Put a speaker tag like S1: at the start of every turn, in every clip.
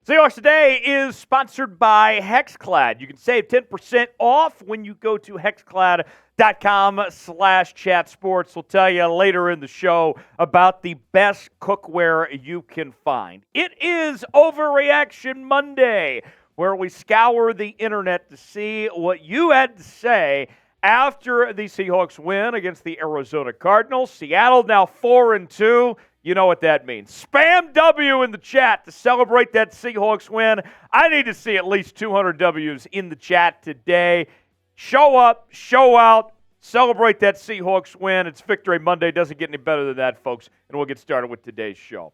S1: Seahawks Today is sponsored by HexClad. You can save 10% off when you go to hexclad.com/chatsports. We'll tell you later in the show about the best cookware you can find. It is Overreaction Monday, where we scour the internet to see what you had to say after the Seahawks win against the Arizona Cardinals. Seattle now 4-2. You know what that means. Spam W in the chat to celebrate that Seahawks win. I need to see at least 200 W's in the chat today. Show up, show out, celebrate that Seahawks win. It's Victory Monday. Doesn't get any better than that, folks. And we'll get started with today's show.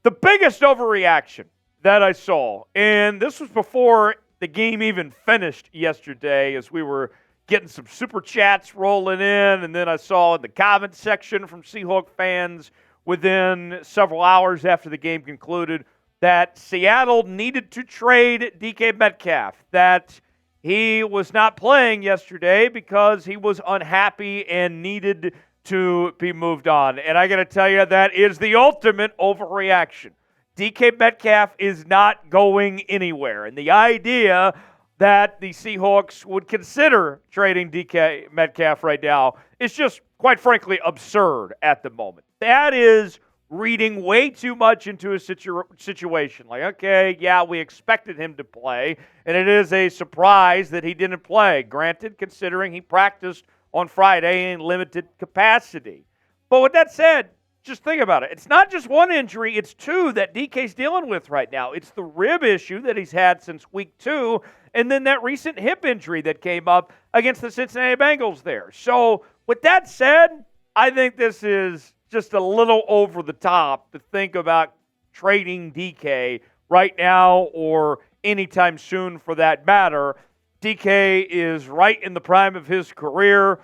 S1: The biggest overreaction that I saw, and this was before the game even finished yesterday as we were getting some super chats rolling in, and then I saw in the comment section from Seahawk fans within several hours after the game concluded that Seattle needed to trade DK Metcalf, that he was not playing yesterday because he was unhappy and needed to be moved on. And I got to tell you, that is the ultimate overreaction. DK Metcalf is not going anywhere. And the idea that the Seahawks would consider trading DK Metcalf right now is just, quite frankly, absurd at the moment. That is reading way too much into a situation. Like, okay, yeah, we expected him to play, and it is a surprise that he didn't play. Granted, considering he practiced on Friday in limited capacity. But with that said, just think about it. It's not just one injury, it's two that DK's dealing with right now. It's the rib issue that he's had since week 2, and then that recent hip injury that came up against the Cincinnati Bengals there. So with that said, I think this is just a little over the top to think about trading DK right now or anytime soon for that matter. DK is right in the prime of his career.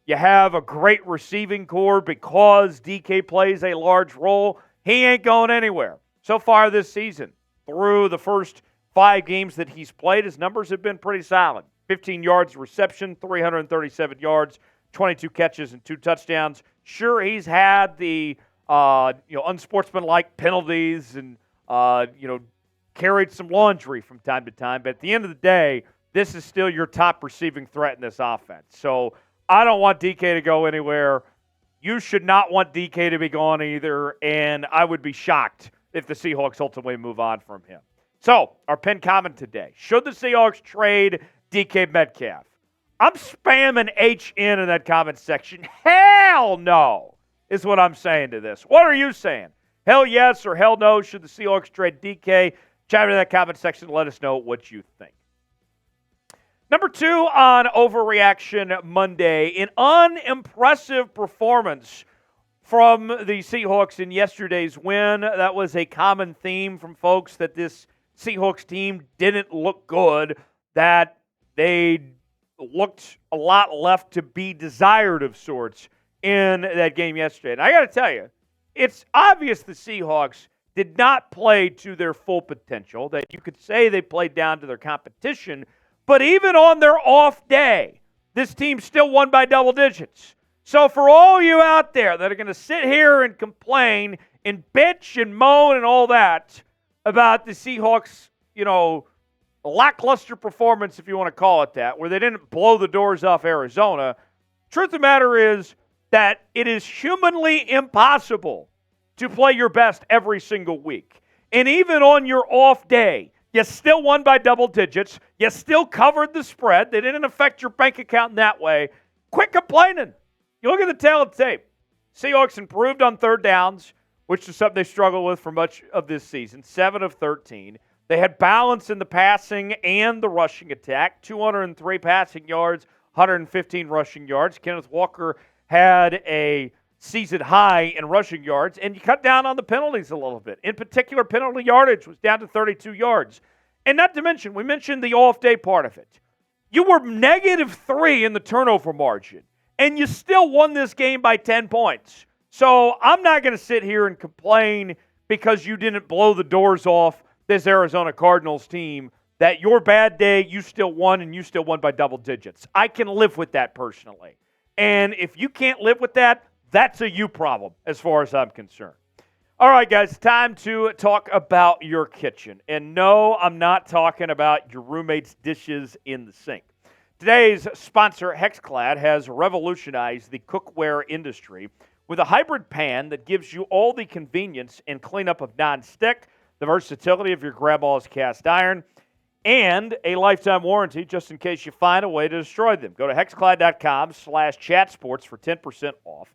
S1: You have a great receiving core because DK plays a large role. He ain't going anywhere. So far this season, through the first 5 games that he's played, his numbers have been pretty solid. 15 yards reception, 337 yards, 22 catches and 2 touchdowns. Sure, he's had the unsportsmanlike penalties and carried some laundry from time to time. But at the end of the day, this is still your top receiving threat in this offense. So I don't want DK to go anywhere. You should not want DK to be gone either. And I would be shocked if the Seahawks ultimately move on from him. So our pinned comment today: should the Seahawks trade DK Metcalf? I'm spamming HN in that comment section. Hell no, is what I'm saying to this. What are you saying? Hell yes or hell no? Should the Seahawks trade DK? Chat in that comment section and let us know what you think. Number 2 on Overreaction Monday, an unimpressive performance from the Seahawks in yesterday's win. That was a common theme from folks, that this Seahawks team didn't look good, that they looked a lot left to be desired of sorts in that game yesterday. And I got to tell you, it's obvious the Seahawks did not play to their full potential, that you could say they played down to their competition, but even on their off day, this team still won by double digits. So for all you out there that are going to sit here and complain and bitch and moan and all that about the Seahawks, a lackluster performance, if you want to call it that, where they didn't blow the doors off Arizona, truth of the matter is that it is humanly impossible to play your best every single week. And even on your off day, you still won by double digits. You still covered the spread. They didn't affect your bank account in that way. Quit complaining. You look at the tail of the tape. Seahawks improved on third downs, which is something they struggled with for much of this season, 7 of 13. They had balance in the passing and the rushing attack, 203 passing yards, 115 rushing yards. Kenneth Walker had a season high in rushing yards, and you cut down on the penalties a little bit. In particular, penalty yardage was down to 32 yards. And not to mention, we mentioned the off-day part of it. You were -3 in the turnover margin, and you still won this game by 10 points. So I'm not going to sit here and complain because you didn't blow the doors off this Arizona Cardinals team, that your bad day, you still won, and you still won by double digits. I can live with that personally. And if you can't live with that, that's a you problem as far as I'm concerned. All right, guys, time to talk about your kitchen. And no, I'm not talking about your roommate's dishes in the sink. Today's sponsor, Hexclad, has revolutionized the cookware industry with a hybrid pan that gives you all the convenience and cleanup of nonstick, the versatility of your grandma's cast iron, and a lifetime warranty just in case you find a way to destroy them. Go to hexclad.com/chatsports for 10% off.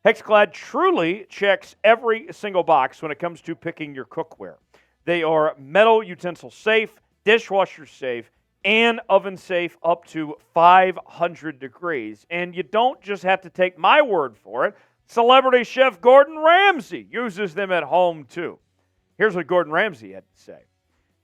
S1: Hexclad truly checks every single box when it comes to picking your cookware. They are metal utensil safe, dishwasher safe, and oven safe up to 500 degrees. And you don't just have to take my word for it. Celebrity chef Gordon Ramsay uses them at home too. Here's what Gordon Ramsay had to say.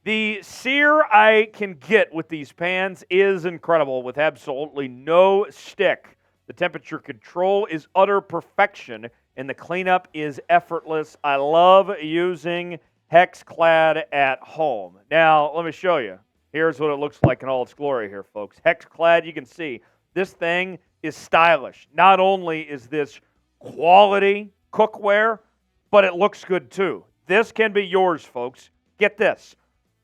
S1: The sear I can get with these pans is incredible with absolutely no stick. The temperature control is utter perfection, and the cleanup is effortless. I love using Hexclad at home. Now, let me show you. Here's what it looks like in all its glory here, folks. Hexclad, you can see, this thing is stylish. Not only is this quality cookware, but it looks good too. This can be yours, folks. Get this.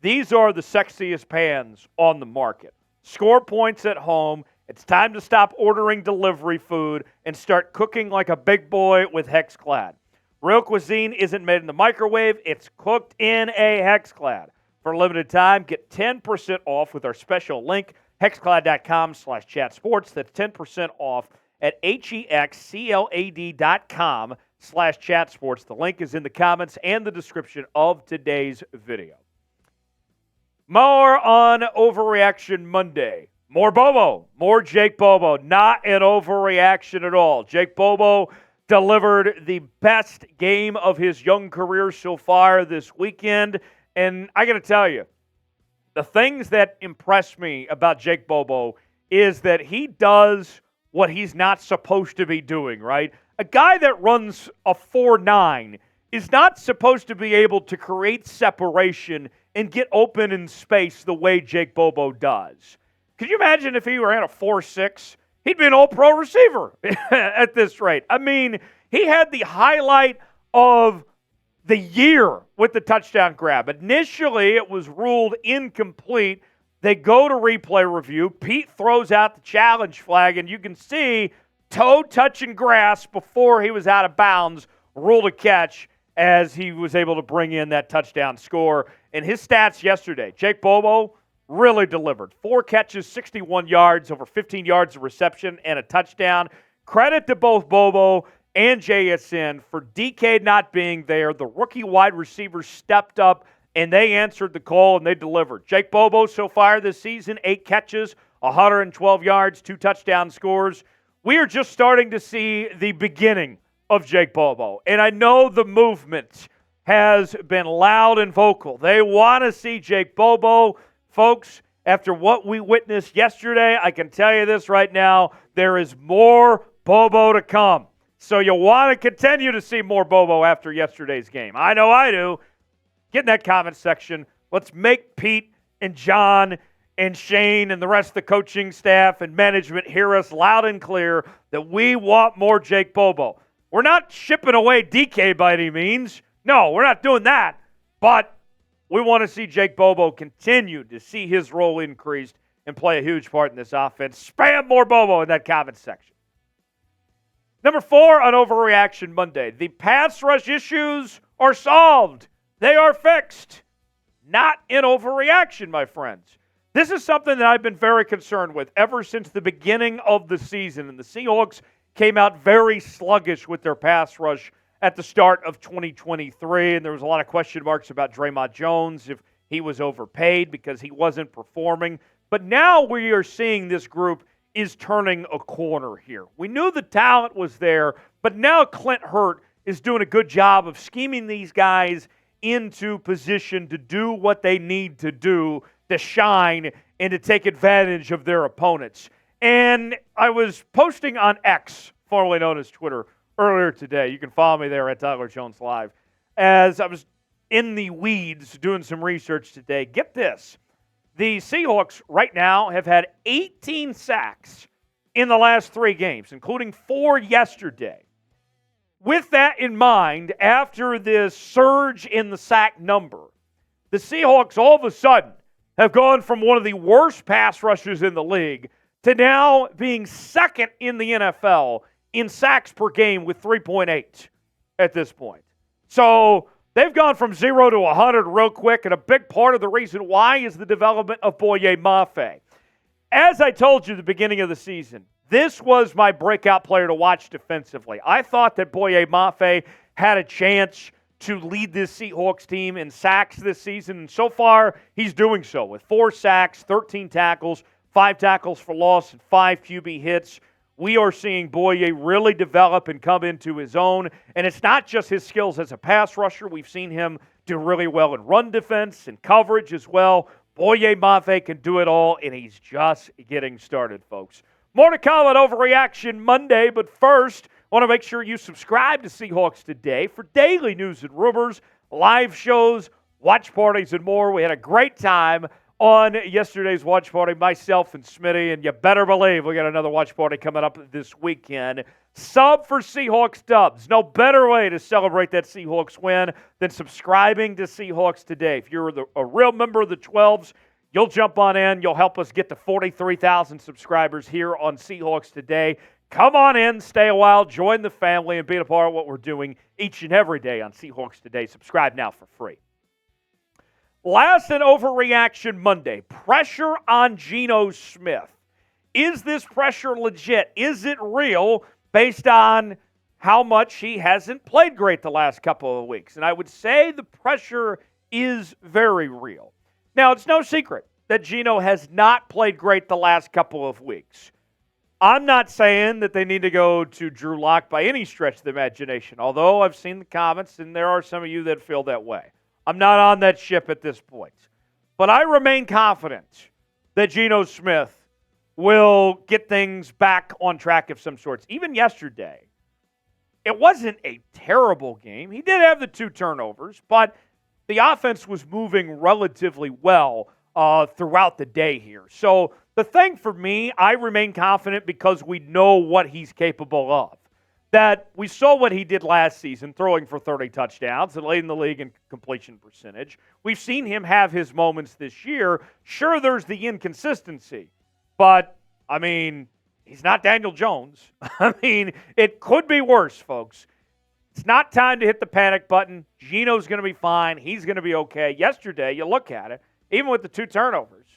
S1: These are the sexiest pans on the market. Score points at home. It's time to stop ordering delivery food and start cooking like a big boy with Hexclad. Real cuisine isn't made in the microwave. It's cooked in a Hexclad. For a limited time, get 10% off with our special link, hexclad.com/chatsports. That's 10% off at hexclad.com/chatsports. The link is in the comments and the description of today's video. More on Overreaction Monday. More Bobo, more Jake Bobo. Not an overreaction at all. Jake Bobo delivered the best game of his young career so far this weekend. And I got to tell you, the things that impress me about Jake Bobo is that he does what he's not supposed to be doing, right? A guy that runs a 4.9 is not supposed to be able to create separation and get open in space the way Jake Bobo does. Could you imagine if he ran a 4.6? He'd be an all-pro receiver at this rate. I mean, he had the highlight of the year with the touchdown grab. Initially, it was ruled incomplete. They go to replay review. Pete throws out the challenge flag, and you can see toe touching grass before he was out of bounds, ruled a catch as he was able to bring in that touchdown score. And his stats yesterday, Jake Bobo really delivered. 4 catches, 61 yards, over 15 yards of reception, and a touchdown. Credit to both Bobo and JSN for DK not being there. The rookie wide receivers stepped up, and they answered the call, and they delivered. Jake Bobo so far this season, 8 catches, 112 yards, 2 touchdown scores. We are just starting to see the beginning of Jake Bobo, and I know the movement has been loud and vocal. They want to see Jake Bobo. Folks, after what we witnessed yesterday, I can tell you this right now, there is more Bobo to come. So you want to continue to see more Bobo after yesterday's game. I know I do. Get in that comment section. Let's make Pete and John and Shane and the rest of the coaching staff and management hear us loud and clear that we want more Jake Bobo. We're not shipping away DK by any means. No, we're not doing that. But we want to see Jake Bobo continue to see his role increased and play a huge part in this offense. Spam more Bobo in that comment section. Number 4 on Overreaction Monday. The pass rush issues are solved. They are fixed. Not in overreaction, my friends. This is something that I've been very concerned with ever since the beginning of the season. And the Seahawks came out very sluggish with their pass rush at the start of 2023, and there was a lot of question marks about Draymond Jones, if he was overpaid because he wasn't performing. But now we are seeing this group is turning a corner here. We knew the talent was there, but now Clint Hurt is doing a good job of scheming these guys into position to do what they need to do to shine and to take advantage of their opponents. And I was posting on X, formerly known as Twitter, earlier today. You can follow me there at Tyler Jones Live. As I was in the weeds doing some research today, get this. The Seahawks right now have had 18 sacks in the last 3 games, including 4 yesterday. with that in mind, after this surge in the sack number, the Seahawks all of a sudden have gone from one of the worst pass rushers in the league to now being second in the NFL in sacks per game with 3.8 at this point. So they've gone from 0 to 100 real quick, and a big part of the reason why is the development of Boye Mafe. As I told you at the beginning of the season, this was my breakout player to watch defensively. I thought that Boye Mafe had a chance to lead this Seahawks team in sacks this season, and so far he's doing so with 4 sacks, 13 tackles, 5 tackles for loss, and 5 QB hits. We are seeing Boye really develop and come into his own, and it's not just his skills as a pass rusher. We've seen him do really well in run defense and coverage as well. Boye Mafe can do it all, and he's just getting started, folks. More to come on Overreaction Monday, but first, I want to make sure you subscribe to Seahawks Today for daily news and rumors, live shows, watch parties, and more. We had a great time on yesterday's watch party, myself and Smitty, and you better believe we got another watch party coming up this weekend. Sub for Seahawks Dubs. No better way to celebrate that Seahawks win than subscribing to Seahawks Today. If you're a real member of the 12s, you'll jump on in. You'll help us get to 43,000 subscribers here on Seahawks Today. Come on in, stay a while, join the family, and be a part of what we're doing each and every day on Seahawks Today. Subscribe now for free. Last in Overreaction Monday, pressure on Geno Smith. Is this pressure legit? Is it real based on how much he hasn't played great the last couple of weeks? And I would say the pressure is very real. Now, it's no secret that Geno has not played great the last couple of weeks. I'm not saying that they need to go to Drew Lock by any stretch of the imagination, although I've seen the comments, and there are some of you that feel that way. I'm not on that ship at this point. But I remain confident that Geno Smith will get things back on track of some sorts. Even yesterday, it wasn't a terrible game. He did have the 2 turnovers, but the offense was moving relatively well throughout the day here. So the thing for me, I remain confident because we know what he's capable of. That we saw what he did last season, throwing for 30 touchdowns and leading the league in completion percentage. We've seen him have his moments this year. Sure, there's the inconsistency, but, I mean, he's not Daniel Jones. I mean, it could be worse, folks. It's not time to hit the panic button. Geno's going to be fine. He's going to be okay. Yesterday, you look at it, even with the 2 turnovers,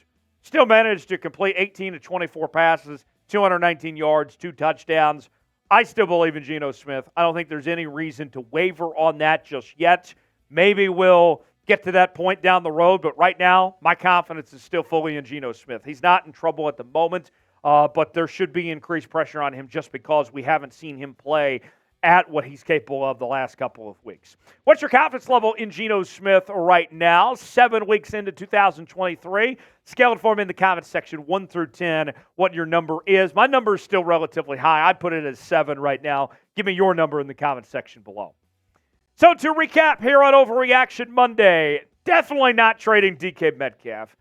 S1: still managed to complete 18 to 24 passes, 219 yards, 2 touchdowns. I still believe in Geno Smith. I don't think there's any reason to waver on that just yet. Maybe we'll get to that point down the road, but right now, my confidence is still fully in Geno Smith. He's not in trouble at the moment, but there should be increased pressure on him just because we haven't seen him play at what he's capable of the last couple of weeks. What's your confidence level in Geno Smith right now? 7 weeks into 2023. Scale it for me in the comments section, 1 through 10, what your number is. My number is still relatively high. I'd put it as 7 right now. Give me your number in the comments section below. So to recap here on Overreaction Monday, definitely not trading DK Metcalf.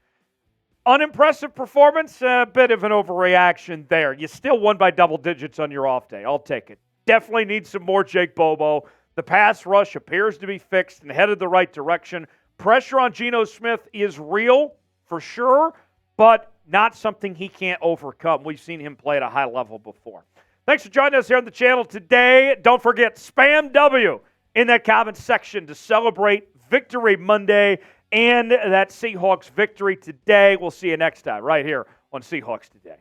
S1: Unimpressive performance, a bit of an overreaction there. You still won by double digits on your off day. I'll take it. Definitely need some more Jake Bobo. The pass rush appears to be fixed and headed the right direction. Pressure on Geno Smith is real, for sure, but not something he can't overcome. We've seen him play at a high level before. Thanks for joining us here on the channel today. Don't forget, spam W in that comment section to celebrate Victory Monday and that Seahawks victory today. We'll see you next time right here on Seahawks Today.